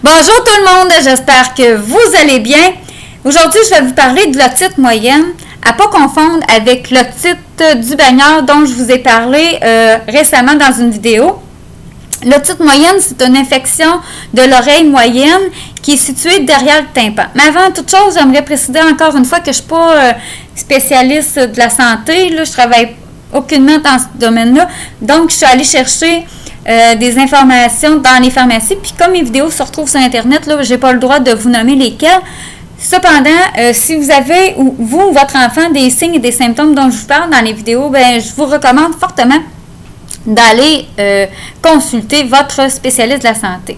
Bonjour tout le monde, j'espère que vous allez bien. Aujourd'hui, je vais vous parler de l'otite moyenne, à ne pas confondre avec l'otite du baigneur dont je vous ai parlé récemment dans une vidéo. L'otite moyenne, c'est une infection de l'oreille moyenne qui est située derrière le tympan. Mais avant toute chose, j'aimerais préciser encore une fois que je ne suis pas spécialiste de la santé. Là, je ne travaille aucunement dans ce domaine-là. Donc, je suis allée chercher des informations dans les pharmacies. Puis comme mes vidéos se retrouvent sur Internet, là, je n'ai pas le droit de vous nommer lesquelles. Cependant, si vous avez, ou vous, votre enfant, des signes et des symptômes dont je vous parle dans les vidéos, ben, je vous recommande fortement d'aller consulter votre spécialiste de la santé.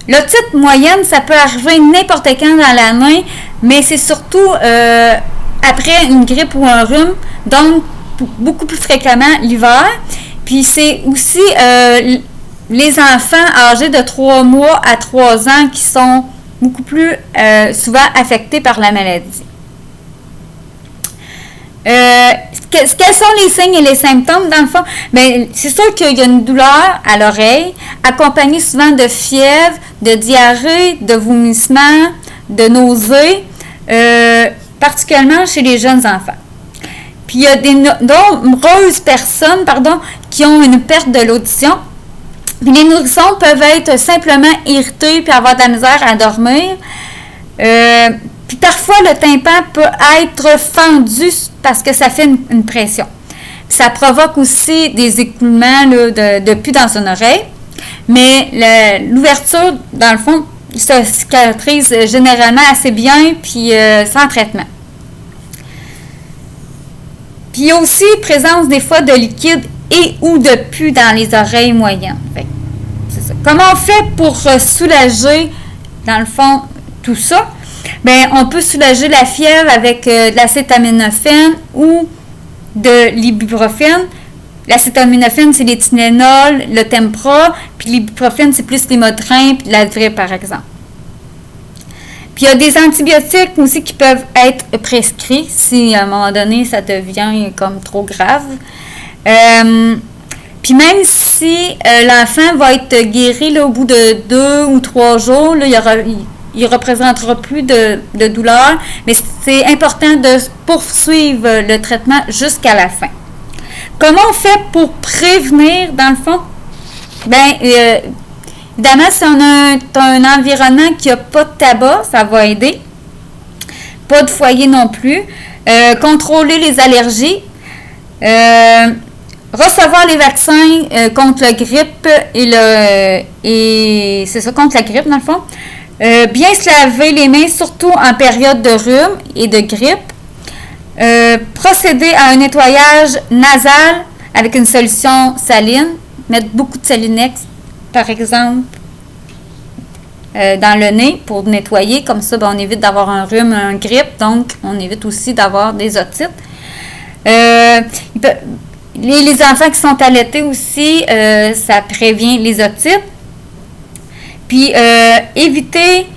L'otite moyenne, ça peut arriver n'importe quand dans l'année, mais c'est surtout après une grippe ou un rhume, donc beaucoup plus fréquemment l'hiver. Puis c'est aussi les enfants âgés de 3 mois à 3 ans qui sont beaucoup plus souvent affectés par la maladie. Quels sont les signes et les symptômes dans le fond? Bien, c'est sûr qu'il y a une douleur à l'oreille, accompagnée souvent de fièvre, de diarrhée, de vomissements, de nausées, particulièrement chez les jeunes enfants. Puis il y a de nombreuses personnes qui ont une perte de l'audition. Puis les nourrissons peuvent être simplement irrités puis avoir de la misère à dormir. Puis parfois, le tympan peut être fendu parce que ça fait une pression. Puis ça provoque aussi des écoulements de pus dans une oreille. Mais l'ouverture, dans le fond, se cicatrise généralement assez bien puis sans traitement. Puis il y a aussi présence des fois de liquide et ou de pus dans les oreilles moyennes. C'est ça. Comment on fait pour soulager, dans le fond, tout ça? Bien, on peut soulager la fièvre avec de l'acétaminophène ou de l'ibuprofène. L'acétaminophène, c'est les Tylenol, le Tempra, puis l'ibuprofène, c'est plus les Motrin, puis l'Advil, par exemple. Puis il y a des antibiotiques aussi qui peuvent être prescrits si à un moment donné ça devient comme trop grave. Puis même si l'enfant va être guéri là, au bout de 2 ou 3 jours, là, il ne représentera plus de douleur, mais c'est important de poursuivre le traitement jusqu'à la fin. Comment on fait pour prévenir, dans le fond? Bien, évidemment, si on a un environnement qui n'a pas de tabac, ça va aider. Pas de foyer non plus. Contrôler les allergies. Recevoir les vaccins contre la grippe et c'est ça, contre la grippe dans le fond. Bien se laver les mains, surtout en période de rhume et de grippe. Procéder à un nettoyage nasal avec une solution saline. Mettre beaucoup de Salinex, par exemple, dans le nez pour nettoyer. Comme ça, on évite d'avoir un rhume, un grippe. Donc, on évite aussi d'avoir des otites. Les enfants qui sont allaités aussi, ça prévient les otites. Puis, éviter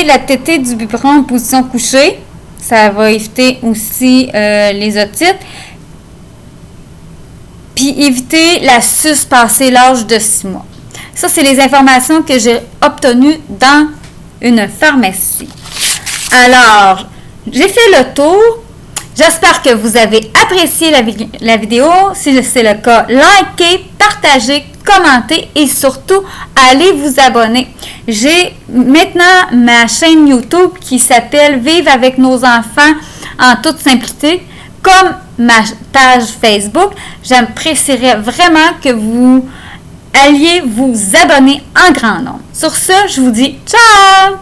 la tétée du biberon en position couchée. Ça va éviter aussi les otites. Puis éviter la suce passé l'âge de 6 mois. Ça, c'est les informations que j'ai obtenues dans une pharmacie. Alors, j'ai fait le tour. J'espère que vous avez apprécié la vidéo. Si c'est le cas, likez, partagez, commentez et surtout, allez vous abonner. J'ai maintenant ma chaîne YouTube qui s'appelle « Vivre avec nos enfants en toute simplicité » comme ma page Facebook. J'apprécierais vraiment que vous alliez vous abonner en grand nombre. Sur ce, je vous dis ciao!